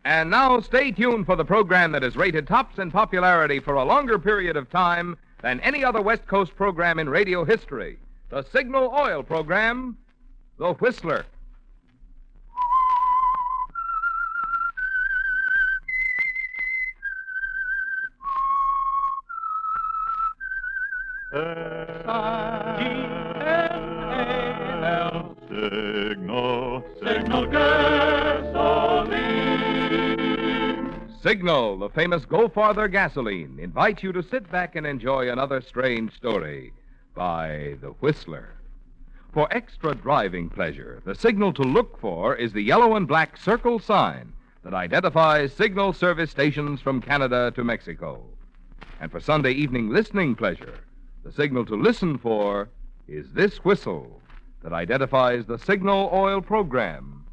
And now stay tuned for the program that has rated tops in popularity for a longer period of time than any other West Coast program in radio history. The Signal Oil program, The Whistler. S-I-G-N-A-L Signal gasoline. Signal, the famous Go Farther gasoline, invites you to sit back and enjoy another strange story by The Whistler. For extra driving pleasure, the signal to look for is the yellow and black circle sign that identifies signal service stations from Canada to Mexico. And for Sunday evening listening pleasure, the signal to listen for is this whistle that identifies the Signal Oil program,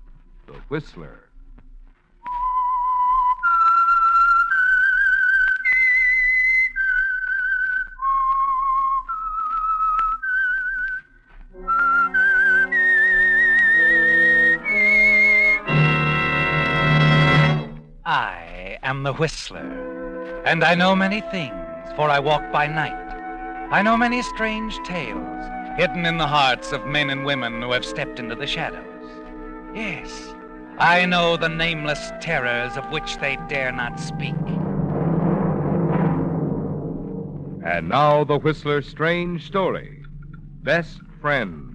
The Whistler. I am the Whistler, and I know many things, for I walk by night. I know many strange tales, hidden in the hearts of men and women who have stepped into the shadows. Yes, I know the nameless terrors of which they dare not speak. And now the Whistler's strange story, Best Friend.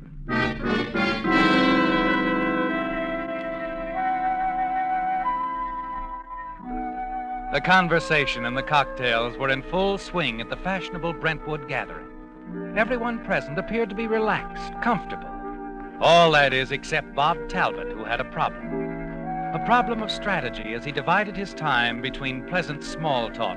The conversation and the cocktails were in full swing at the fashionable Brentwood gathering. Everyone present appeared to be relaxed, comfortable. All that is, except Bob Talbot, who had a problem. A problem of strategy as he divided his time between pleasant small talk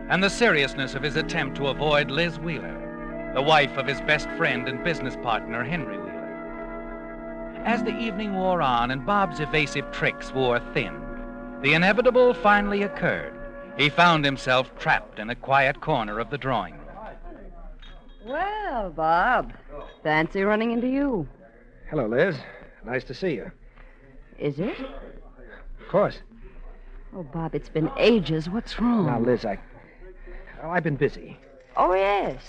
and the seriousness of his attempt to avoid Liz Wheeler, the wife of his best friend and business partner, Henry Wheeler. As the evening wore on and Bob's evasive tricks wore thin, the inevitable finally occurred. He found himself trapped in a quiet corner of the drawing room. Well, Bob, fancy running into you. Hello, Liz. Nice to see you. Is it? Of course. Oh, Bob, it's been ages. What's wrong? Now, Liz, I've been busy. Oh, yes.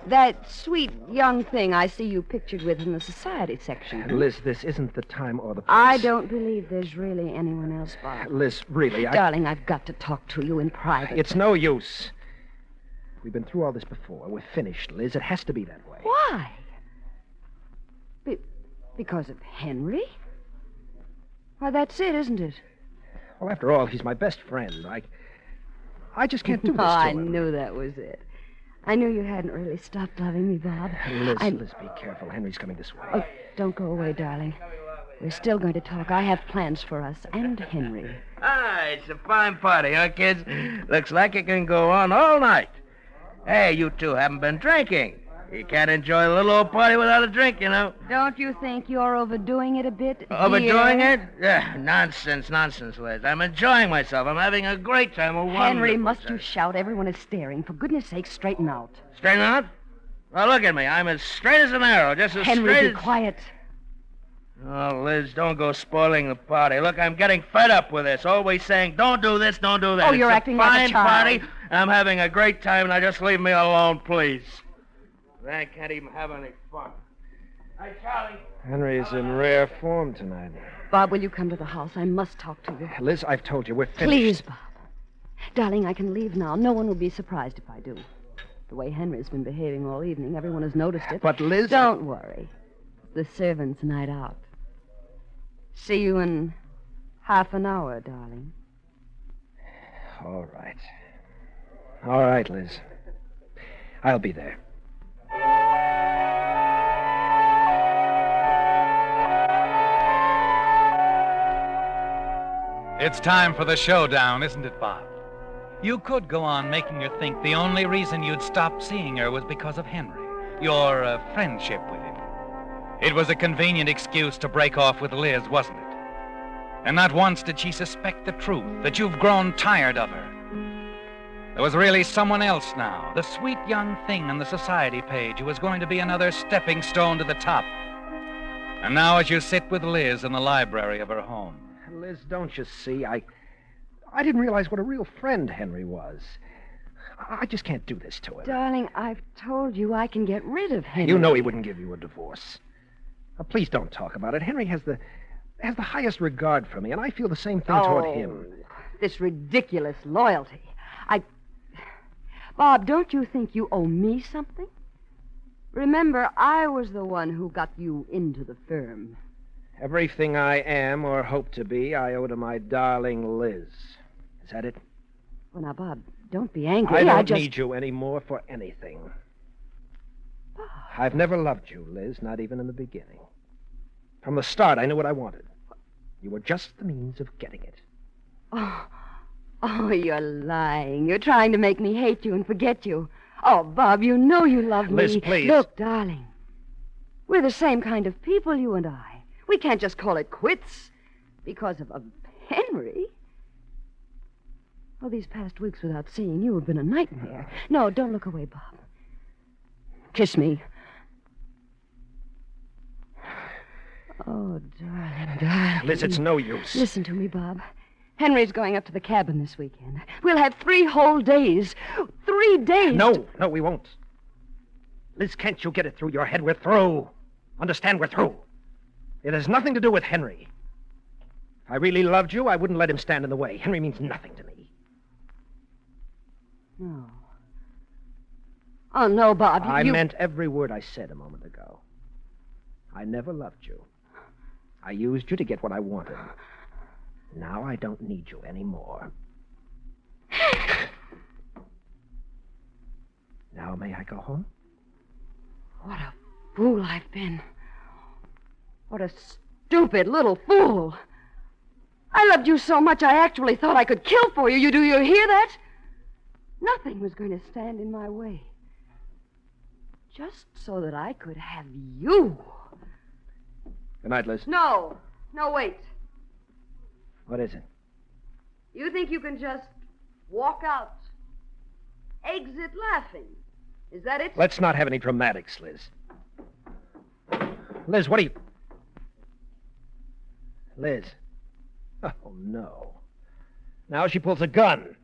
That sweet young thing I see you pictured with in the society section. Liz, this isn't the time or the place. I don't believe there's really anyone else, Bob. Liz, really, Darling, I've got to talk to you in private. It's no use. We've been through all this before. We're finished, Liz. It has to be that way. Why? Because of Henry? Why, that's it, isn't it? Well, after all, he's my best friend. I just can't do this to I him. knew that was it. I knew you hadn't really stopped loving me, Bob. Liz, be careful. Henry's coming this way. Oh, don't go away, darling. We're still going to talk. I have plans for us and Henry. It's a fine party, huh, kids? Looks like it can go on all night. Hey, you two haven't been drinking. You can't enjoy a little old party without a drink, you know. Don't you think you're overdoing it a bit, Overdoing dear? it? Yeah, nonsense, Liz. I'm enjoying myself. I'm having a great time. Henry, must you shout? Everyone is staring. For goodness sake, straighten out. Straighten out? Well, look at me. I'm as straight as an arrow, just as Henry, straight be as... quiet. Oh, Liz, don't go spoiling the party. Look, I'm getting fed up with this. Always saying, don't do this, don't do that. Oh, you're acting like a child. It's a fine party, and I'm having a great time, and just leave me alone, please. I can't even have any fun. Hey, Charlie. Henry's in rare form tonight. Bob, will you come to the house? I must talk to you. Liz, I've told you, we're finished. Please, Bob. Darling, I can leave now. No one will be surprised if I do. The way Henry's been behaving all evening, everyone has noticed it. But, Liz... Don't worry. The servants' night out. See you in half an hour, darling. All right. All right, Liz. I'll be there. It's time for the showdown, isn't it, Bob? You could go on making her think the only reason you'd stopped seeing her was because of Henry, your friendship with him. It was a convenient excuse to break off with Liz, wasn't it? And not once did she suspect the truth, that you've grown tired of her. There was really someone else now, the sweet young thing on the society page who was going to be another stepping stone to the top. And now as you sit with Liz in the library of her home. Liz, don't you see? I didn't realize what a real friend Henry was. I just can't do this to him. Darling, I've told you I can get rid of Henry. You know he wouldn't give you a divorce. Now, please don't talk about it. Henry has the highest regard for me, and I feel the same thing toward him. This ridiculous loyalty. Bob, don't you think you owe me something? Remember, I was the one who got you into the firm. Everything I am or hope to be, I owe to my darling Liz. Is that it? Well, now, Bob, don't be angry. I don't need you anymore for anything. Bob. I've never loved you, Liz, not even in the beginning. From the start, I knew what I wanted. You were just the means of getting it. Oh, you're lying. You're trying to make me hate you and forget you. Oh, Bob, you know you love me. Liz, please. Look, darling, we're the same kind of people, you and I. We can't just call it quits because of Henry. Oh, these past weeks without seeing you have been a nightmare. No, don't look away, Bob. Kiss me. Oh, darling. Liz, it's no use. Listen to me, Bob. Henry's going up to the cabin this weekend. We'll have 3 whole days. 3 days. No, we won't. Liz, can't you get it through your head? We're through. Understand, we're through. It has nothing to do with Henry. If I really loved you, I wouldn't let him stand in the way. Henry means nothing to me. No. Oh, no, Bob. I meant every word I said a moment ago. I never loved you. I used you to get what I wanted. Now I don't need you anymore. Now may I go home? What a fool I've been. What a stupid little fool. I loved you so much I actually thought I could kill for you. Do you hear that? Nothing was going to stand in my way. Just so that I could have you. Good night, Liz. No, wait. What is it? You think you can just walk out, exit laughing? Is that it? Let's not have any dramatics, Liz. Liz, what are you... Liz. Oh, no. Now she pulls a gun.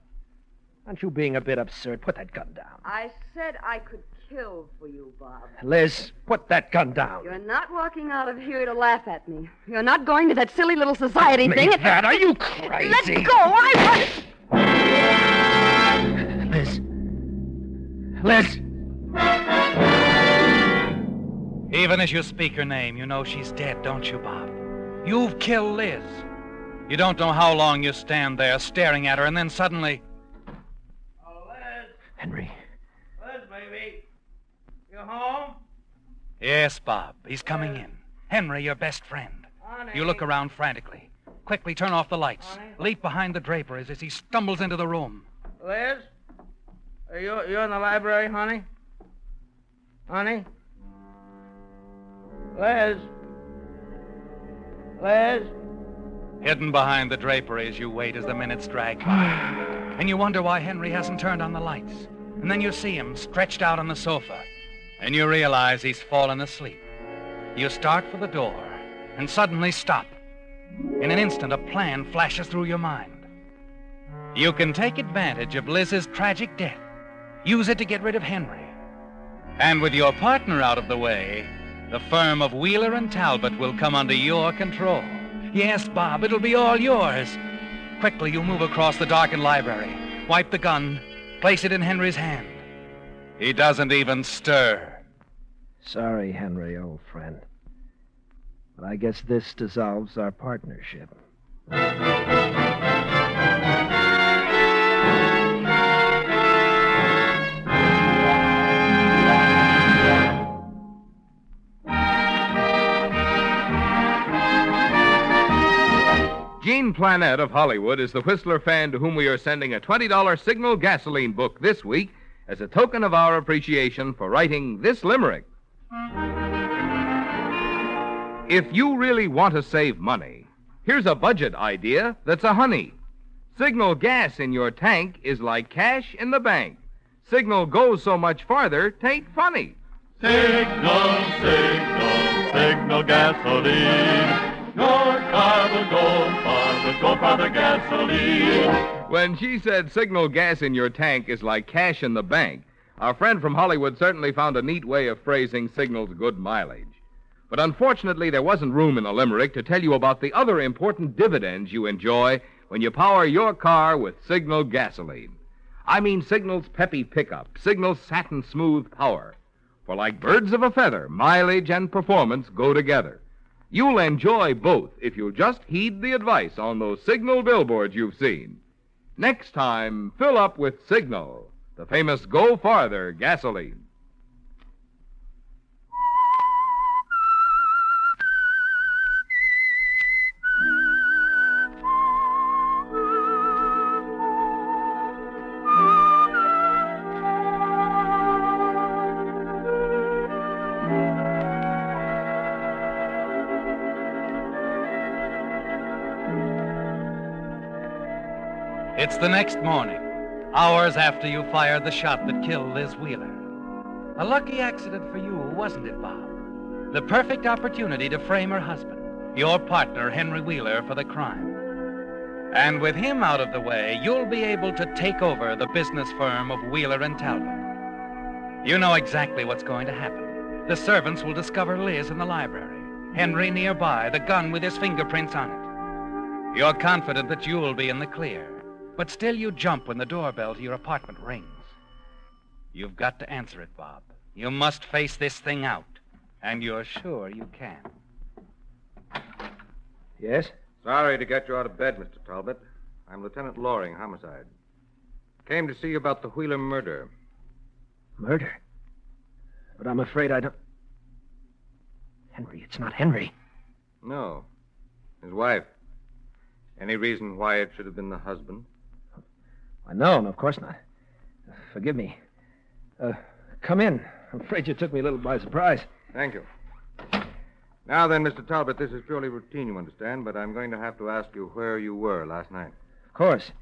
Aren't you being a bit absurd? Put that gun down. I said I could kill for you, Bob. Liz, put that gun down. You're not walking out of here to laugh at me. You're not going to that silly little society thing. That? Are you crazy? Let go! Liz. Liz! Even as you speak her name, you know she's dead, don't you, Bob? You've killed Liz. You don't know how long you stand there staring at her, and then suddenly... Oh, Liz. Henry. Liz, baby. You home? Yes, Bob. He's coming in. Henry, your best friend. Honey. You look around frantically. Quickly turn off the lights. Honey. Leap behind the draperies as he stumbles into the room. Liz? Are you in the library, honey? Honey? Liz? Liz? Hidden behind the draperies, you wait as the minutes drag by. And you wonder why Henry hasn't turned on the lights. And then you see him stretched out on the sofa. And you realize he's fallen asleep. You start for the door and suddenly stop. In an instant, a plan flashes through your mind. You can take advantage of Liz's tragic death. Use it to get rid of Henry. And with your partner out of the way, the firm of Wheeler and Talbot will come under your control. Yes, Bob, it'll be all yours. Quickly, you move across the darkened library, wipe the gun, place it in Henry's hand. He doesn't even stir. Sorry, Henry, old friend. But I guess this dissolves our partnership. Gene Planette of Hollywood is the Whistler fan to whom we are sending a $20 Signal gasoline book this week as a token of our appreciation for writing this limerick. If you really want to save money, here's a budget idea that's a honey. Signal gas in your tank is like cash in the bank. Signal goes so much farther, 'tain't funny. Signal, signal, signal gasoline. Your car will go far with famous Go Farther gasoline. When she said signal gas in your tank is like cash in the bank, our friend from Hollywood certainly found a neat way of phrasing Signal's good mileage. But unfortunately, there wasn't room in the limerick to tell you about the other important dividends you enjoy when you power your car with Signal gasoline. I mean Signal's peppy pickup, Signal's satin smooth power. For like birds of a feather, mileage and performance go together. You'll enjoy both if you'll just heed the advice on those Signal billboards you've seen. Next time, fill up with Signal, the famous Go Farther gasoline. It's the next morning, hours after you fired the shot that killed Liz Wheeler. A lucky accident for you, wasn't it, Bob? The perfect opportunity to frame her husband, your partner, Henry Wheeler, for the crime. And with him out of the way, you'll be able to take over the business firm of Wheeler and Talbot. You know exactly what's going to happen. The servants will discover Liz in the library, Henry nearby, the gun with his fingerprints on it. You're confident that you'll be in the clear. But still you jump when the doorbell to your apartment rings. You've got to answer it, Bob. You must face this thing out. And you're sure you can. Yes? Sorry to get you out of bed, Mr. Talbot. I'm Lieutenant Loring, homicide. Came to see you about the Wheeler murder. Murder? But I'm afraid I don't... Henry, it's not Henry. No. His wife. Any reason why it should have been the husband? No, of course not. Forgive me. Come in. I'm afraid you took me a little by surprise. Thank you. Now then, Mr. Talbot, this is purely routine, you understand, but I'm going to have to ask you where you were last night. Of course.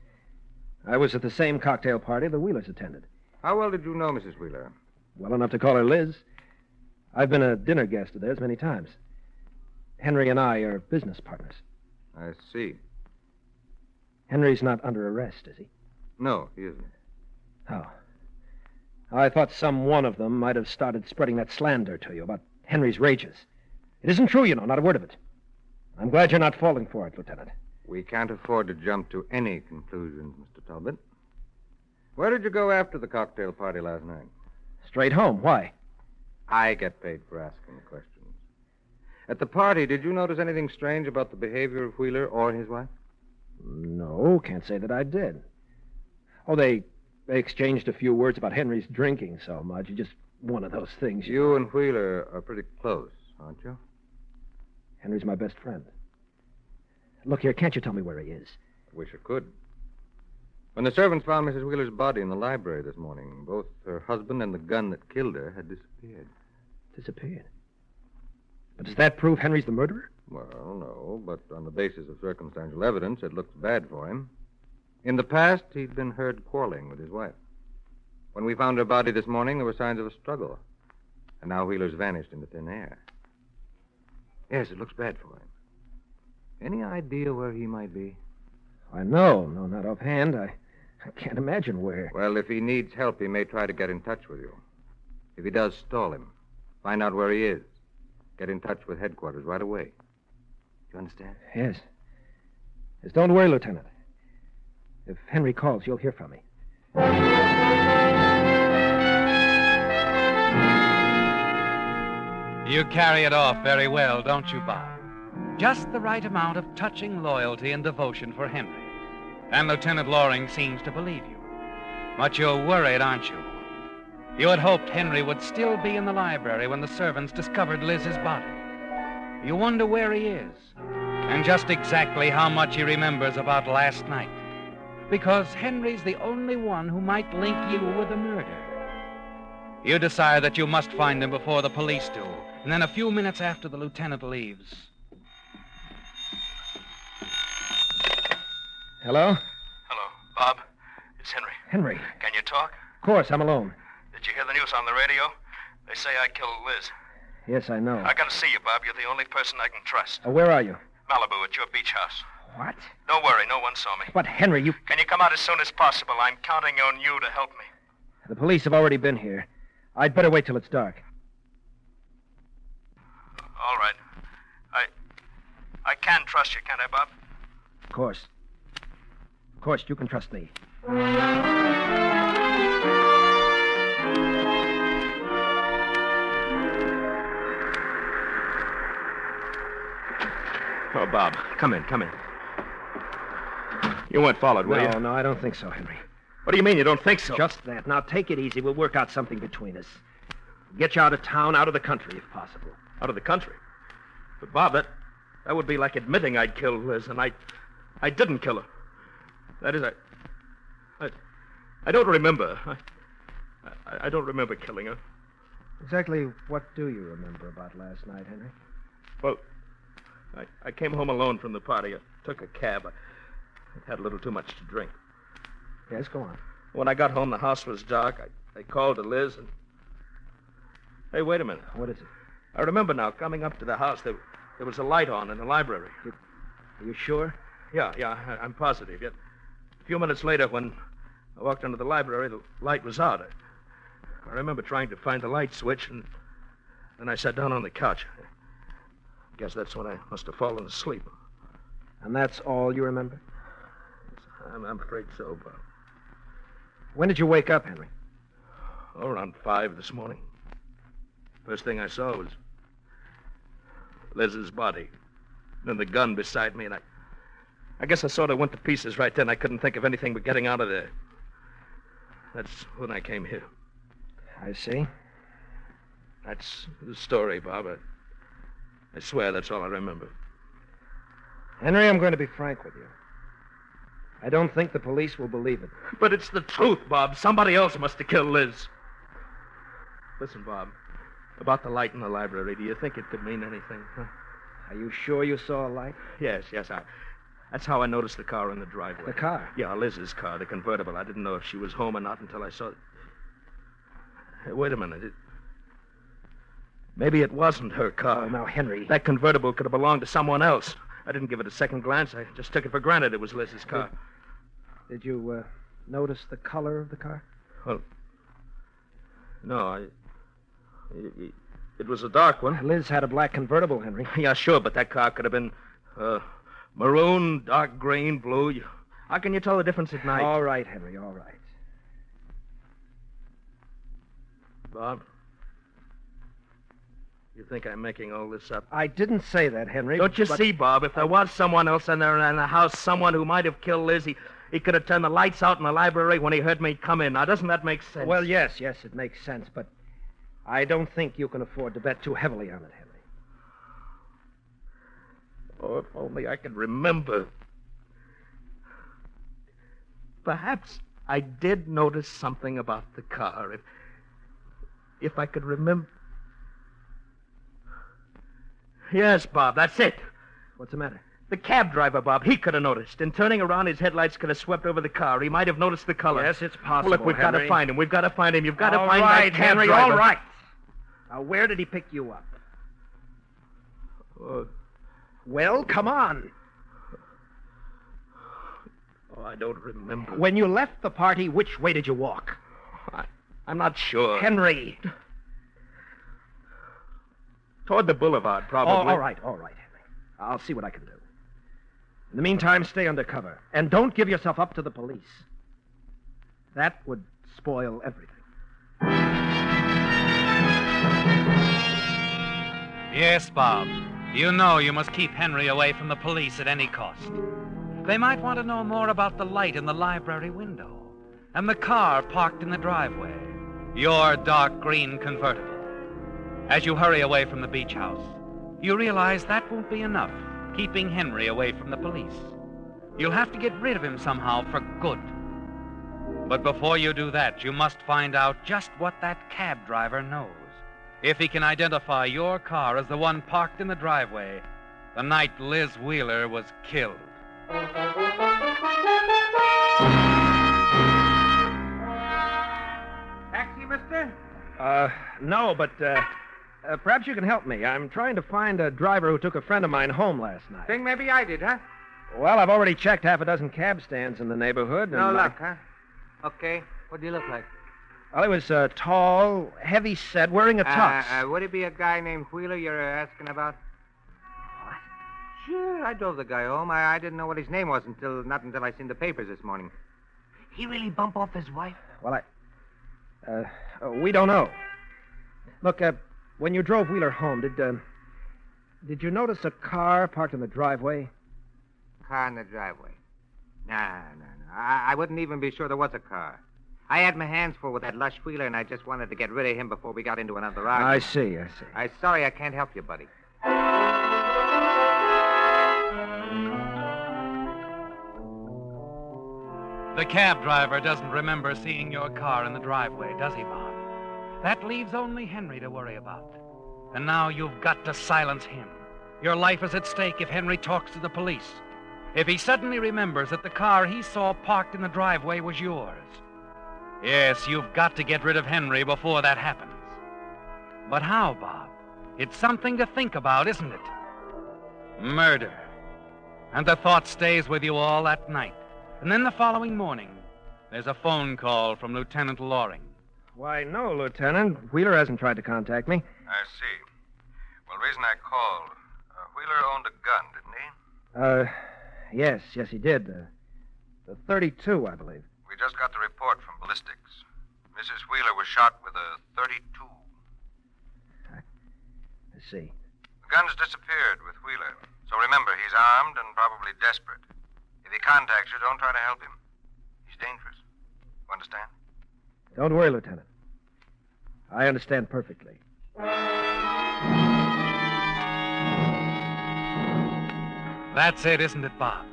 I was at the same cocktail party the Wheelers attended. How well did you know Mrs. Wheeler? Well enough to call her Liz. I've been a dinner guest of theirs many times. Henry and I are business partners. I see. Henry's not under arrest, is he? No, he isn't. Oh. I thought some one of them might have started spreading that slander to you about Henry's rages. It isn't true, you know, not a word of it. I'm glad you're not falling for it, Lieutenant. We can't afford to jump to any conclusions, Mr. Talbot. Where did you go after the cocktail party last night? Straight home. Why? I get paid for asking the questions. At the party, did you notice anything strange about the behavior of Wheeler or his wife? No, can't say that I did. Oh, they exchanged a few words about Henry's drinking so much. Just one of those things. You and Wheeler are pretty close, aren't you? Henry's my best friend. Look here, can't you tell me where he is? I wish I could. When the servants found Mrs. Wheeler's body in the library this morning, both her husband and the gun that killed her had disappeared. Disappeared? But does that prove Henry's the murderer? Well, no, but on the basis of circumstantial evidence, it looks bad for him. In the past, he'd been heard quarreling with his wife. When we found her body this morning, there were signs of a struggle. And now Wheeler's vanished into thin air. Yes, it looks bad for him. Any idea where he might be? No, not offhand. I can't imagine where. Well, if he needs help, he may try to get in touch with you. If he does, stall him. Find out where he is. Get in touch with headquarters right away. You understand? Yes. Yes, don't worry, Lieutenant. If Henry calls, you'll hear from me. You carry it off very well, don't you, Bob? Just the right amount of touching loyalty and devotion for Henry. And Lieutenant Loring seems to believe you. But you're worried, aren't you? You had hoped Henry would still be in the library when the servants discovered Liz's body. You wonder where he is, and just exactly how much he remembers about last night. Because Henry's the only one who might link you with the murder. You decide that you must find him before the police do, and then a few minutes after the lieutenant leaves. Hello? Hello, Bob. It's Henry. Henry. Can you talk? Of course, I'm alone. Did you hear the news on the radio? They say I killed Liz. Yes, I know. I gotta see you, Bob. You're the only person I can trust. Where are you? Malibu, at your beach house. What? Don't worry, no one saw me. But, Henry, you... Can you come out as soon as possible? I'm counting on you to help me. The police have already been here. I'd better wait till it's dark. All right. I can trust you, can't I, Bob? Of course. Of course, you can trust me. Oh, Bob, come in. You weren't followed, were you? No, I don't think so, Henry. What do you mean you don't think so? Just that. Now, take it easy. We'll work out something between us. Get you out of town, out of the country, if possible. Out of the country. But, Bob, that would be like admitting I'd killed Liz, and I didn't kill her. That is, I don't remember. I don't remember killing her. Exactly what do you remember about last night, Henry? Well, I came home alone from the party. I took a cab. I had a little too much to drink. Yes, go on. When I got home, the house was dark. I called to Liz and... Hey, wait a minute. What is it? I remember now, coming up to the house, there was a light on in the library. Are you sure? Yeah, I'm positive. Yet, a few minutes later, when I walked into the library, the light was out. I remember trying to find the light switch, and then I sat down on the couch. I guess that's when I must have fallen asleep. And that's all you remember? I'm afraid so, Bob. When did you wake up, Henry? Oh, around 5 this morning. First thing I saw was Liz's body. Then the gun beside me, and I guess I sort of went to pieces right then. I couldn't think of anything but getting out of there. That's when I came here. I see. That's the story, Bob. I swear that's all I remember. Henry, I'm going to be frank with you. I don't think the police will believe it. But it's the truth, Bob. Somebody else must have killed Liz. Listen, Bob, about the light in the library, do you think it could mean anything? Huh? Are you sure you saw a light? Yes. That's how I noticed the car in the driveway. The car? Yeah, Liz's car, the convertible. I didn't know if she was home or not until I saw it. Hey, wait a minute. Maybe it wasn't her car. Oh, now, Henry. That convertible could have belonged to someone else. I didn't give it a second glance. I just took it for granted it was Liz's car. Did you notice the color of the car? Well, no, it was a dark one. Liz had a black convertible, Henry. Yeah, sure, but that car could have been maroon, dark green, blue. How can you tell the difference at night? All right, Henry, all right. Bob, you think I'm making all this up? I didn't say that, Henry. Don't you see, Bob? If there was someone else in there in the house, someone who might have killed Liz, he could have turned the lights out in the library when he heard me come in. Now, doesn't that make sense? Well, yes, it makes sense, but I don't think you can afford to bet too heavily on it, Henry. Oh, if only I could remember. Perhaps I did notice something about the car. If I could remember... Yes, Bob, that's it. What's the matter? The cab driver, Bob, he could have noticed. In turning around, his headlights could have swept over the car. He might have noticed the color. Yes, it's possible, Look, we've got to Henry. find him. We've got to find him. You've got to All find right, that cab Henry, driver. all right. Now, where did he pick you up? Well, come on. Oh, I don't remember. When you left the party, which way did you walk? I'm not sure. Henry. Toward the boulevard, probably. Oh, all right, Henry. I'll see what I can do. In the meantime, stay undercover. And don't give yourself up to the police. That would spoil everything. Yes, Bob. You know you must keep Henry away from the police at any cost. They might want to know more about the light in the library window and the car parked in the driveway, your dark green convertible. As you hurry away from the beach house, you realize that won't be enough, keeping Henry away from the police. You'll have to get rid of him somehow for good. But before you do that, you must find out just what that cab driver knows. If he can identify your car as the one parked in the driveway the night Liz Wheeler was killed. Taxi, mister? No, but perhaps you can help me. I'm trying to find a driver who took a friend of mine home last night. Think maybe I did, huh? Well, I've already checked half a dozen cab stands in the neighborhood. No and luck, huh? Okay. What do you look like? Well, he was tall, heavy-set, wearing a tux. Would it be a guy named Wheeler you're asking about? What? Sure, I drove the guy home. I didn't know what his name was not until I seen the papers this morning. He really bump off his wife? Well, we don't know. Look, when you drove Wheeler home, did you notice a car parked in the driveway? Car in the driveway? No. I wouldn't even be sure there was a car. I had my hands full with that lush Wheeler, and I just wanted to get rid of him before we got into another argument. I see. I'm sorry I can't help you, buddy. The cab driver doesn't remember seeing your car in the driveway, does he, Bob? That leaves only Henry to worry about. And now you've got to silence him. Your life is at stake if Henry talks to the police. If he suddenly remembers that the car he saw parked in the driveway was yours. Yes, you've got to get rid of Henry before that happens. But how, Bob? It's something to think about, isn't it? Murder. And the thought stays with you all that night. And then the following morning, there's a phone call from Lieutenant Loring. Why, no, Lieutenant. Wheeler hasn't tried to contact me. I see. Well, the reason I called, Wheeler owned a gun, didn't he? Yes, he did. The 32, I believe. We just got the report from ballistics. Mrs. Wheeler was shot with a 32. I see. The gun's disappeared with Wheeler. So remember, he's armed and probably desperate. If he contacts you, don't try to help him. He's dangerous. You understand? Don't worry, Lieutenant. I understand perfectly. That's it, isn't it, Bob?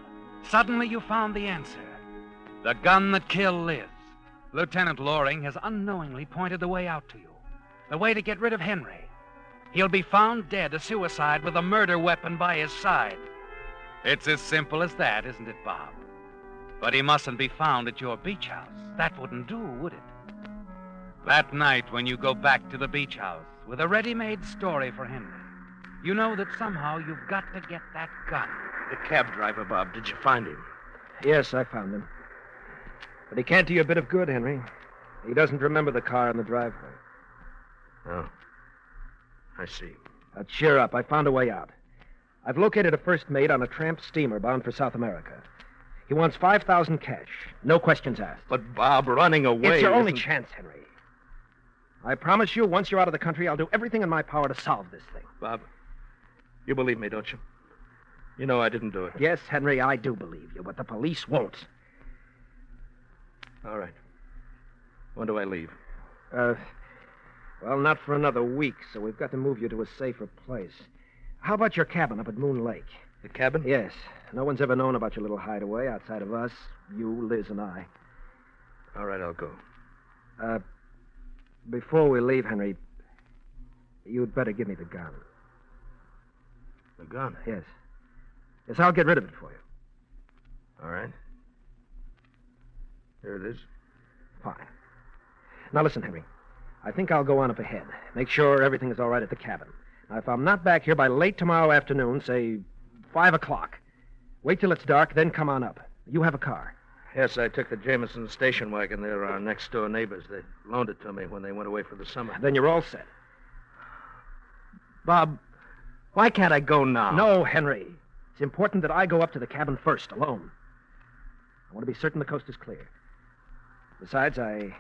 Suddenly you found the answer. The gun that killed Liz. Lieutenant Loring has unknowingly pointed the way out to you. The way to get rid of Henry. He'll be found dead, a suicide with a murder weapon by his side. It's as simple as that, isn't it, Bob? But he mustn't be found at your beach house. That wouldn't do, would it? That night when you go back to the beach house with a ready-made story for Henry, you know that somehow you've got to get that gun. The cab driver, Bob, did you find him? Yes, I found him. But he can't do you a bit of good, Henry. He doesn't remember the car in the driveway. Oh. I see. Now, cheer up. I found a way out. I've located a first mate on a tramp steamer bound for South America. He wants 5,000 cash. No questions asked. But, Bob, running away... It's your only chance, Henry. I promise you, once you're out of the country, I'll do everything in my power to solve this thing. Bob, you believe me, don't you? You know I didn't do it. Yes, Henry, I do believe you, but the police won't. All right. When do I leave? Well, not for another week, so we've got to move you to a safer place. How about your cabin up at Moon Lake? The cabin? Yes. No one's ever known about your little hideaway outside of us, you, Liz, and I. All right, I'll go. Before we leave, Henry, you'd better give me the gun. The gun? Yes. Yes, I'll get rid of it for you. All right. Here it is. Fine. Now, listen, Henry. I think I'll go on up ahead. Make sure everything is all right at the cabin. Now, if I'm not back here by late tomorrow afternoon, say 5 o'clock, wait till it's dark, then come on up. You have a car. Yes, I took the Jameson station wagon. They're our next-door neighbors. They loaned it to me when they went away for the summer. Then you're all set. Bob, why can't I go now? No, Henry. It's important that I go up to the cabin first, alone. I want to be certain the coast is clear. Besides, I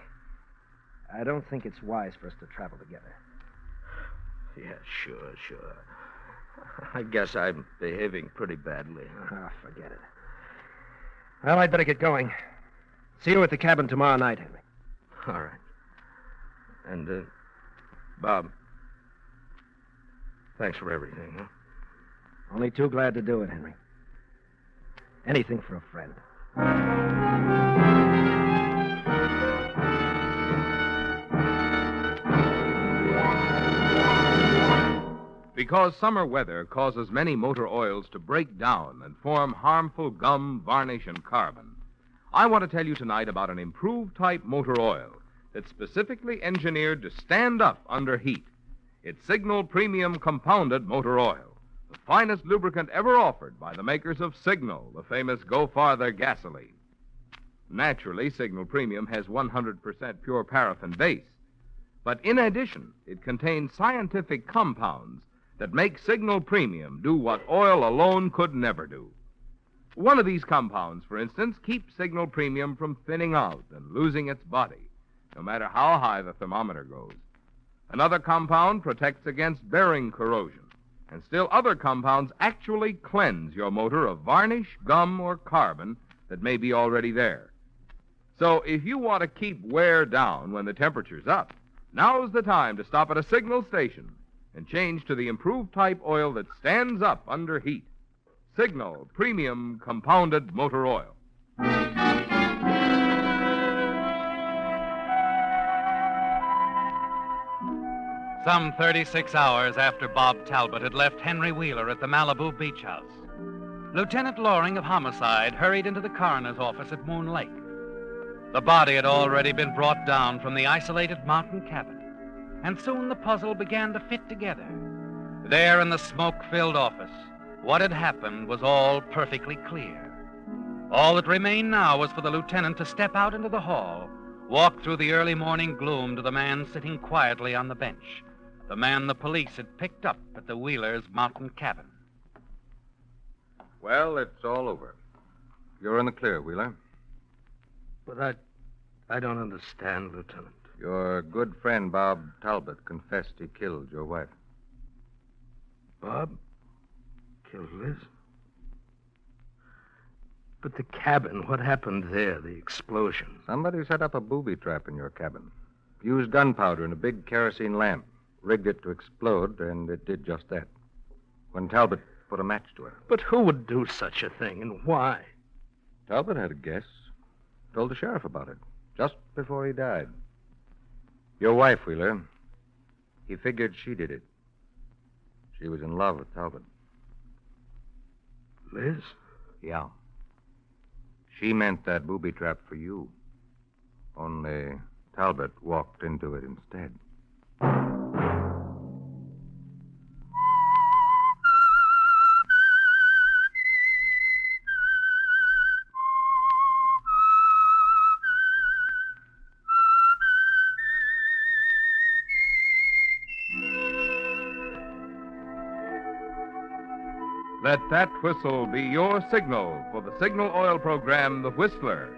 don't think it's wise for us to travel together. Yeah, sure. I guess I'm behaving pretty badly. Oh, forget it. Well, I'd better get going. See you at the cabin tomorrow night, Henry. All right. And, Bob, thanks for everything, huh? Only too glad to do it, Henry. Anything for a friend. Because summer weather causes many motor oils to break down and form harmful gum, varnish, and carbon, I want to tell you tonight about an improved type motor oil that's specifically engineered to stand up under heat. It's Signal Premium Compounded Motor Oil, the finest lubricant ever offered by the makers of Signal, the famous Go Farther gasoline. Naturally, Signal Premium has 100% pure paraffin base. But in addition, it contains scientific compounds that make Signal Premium do what oil alone could never do. One of these compounds, for instance, keeps Signal Premium from thinning out and losing its body, no matter how high the thermometer goes. Another compound protects against bearing corrosion. And still other compounds actually cleanse your motor of varnish, gum, or carbon that may be already there. So if you want to keep wear down when the temperature's up, now's the time to stop at a Signal station and change to the improved type oil that stands up under heat. Signal Premium Compounded Motor Oil. Some 36 hours after Bob Talbot had left Henry Wheeler at the Malibu beach house, Lieutenant Loring of Homicide hurried into the coroner's office at Moon Lake. The body had already been brought down from the isolated mountain cabin, and soon the puzzle began to fit together. There in the smoke-filled office, what had happened was all perfectly clear. All that remained now was for the lieutenant to step out into the hall, walk through the early morning gloom to the man sitting quietly on the bench, the man the police had picked up at the Wheelers' mountain cabin. Well, it's all over. You're in the clear, Wheeler. But I don't understand, Lieutenant. Your good friend, Bob Talbot, confessed he killed your wife. Bob killed Liz? But the cabin, what happened there, the explosion? Somebody set up a booby trap in your cabin. Used gunpowder in a big kerosene lamp. Rigged it to explode, and it did just that. When Talbot put a match to it. But who would do such a thing, and why? Talbot had a guess. Told the sheriff about it, just before he died. Your wife, Wheeler. He figured she did it. She was in love with Talbot. Liz? Yeah. She meant that booby trap for you. Only Talbot walked into it instead. Let that whistle be your signal for the Signal Oil program, The Whistler,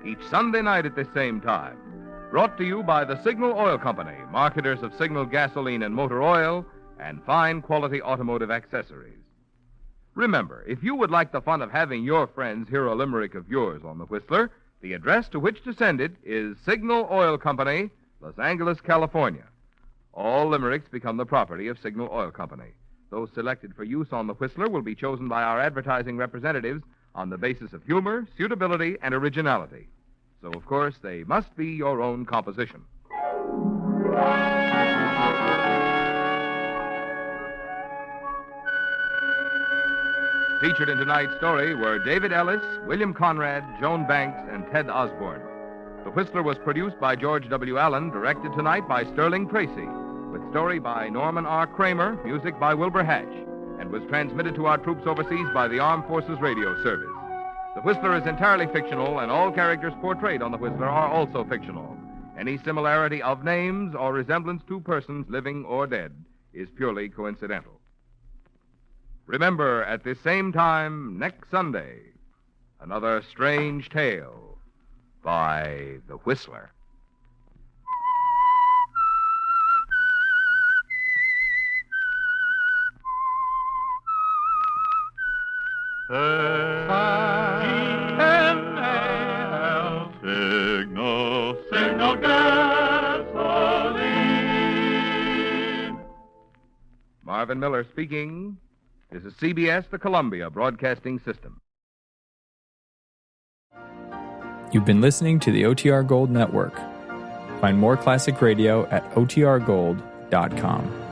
each Sunday night at the same time. Brought to you by the Signal Oil Company, marketers of Signal gasoline and motor oil and fine quality automotive accessories. Remember, if you would like the fun of having your friends hear a limerick of yours on The Whistler, the address to which to send it is Signal Oil Company, Los Angeles, California. All limericks become the property of Signal Oil Company. Those selected for use on The Whistler will be chosen by our advertising representatives on the basis of humor, suitability, and originality. So, of course, they must be your own composition. Featured in tonight's story were David Ellis, William Conrad, Joan Banks, and Ted Osborne. The Whistler was produced by George W. Allen, directed tonight by Sterling Tracy, with story by Norman R. Kramer, music by Wilbur Hatch, and was transmitted to our troops overseas by the Armed Forces Radio Service. The Whistler is entirely fictional, and all characters portrayed on The Whistler are also fictional. Any similarity of names or resemblance to persons, living or dead, is purely coincidental. Remember, at this same time next Sunday, another strange tale by The Whistler. S-I-G-N-A-L, Signal, Signal gasoline. Marvin Miller speaking. This is CBS, the Columbia Broadcasting System. You've been listening to the OTR Gold Network. Find more classic radio at otrgold.com.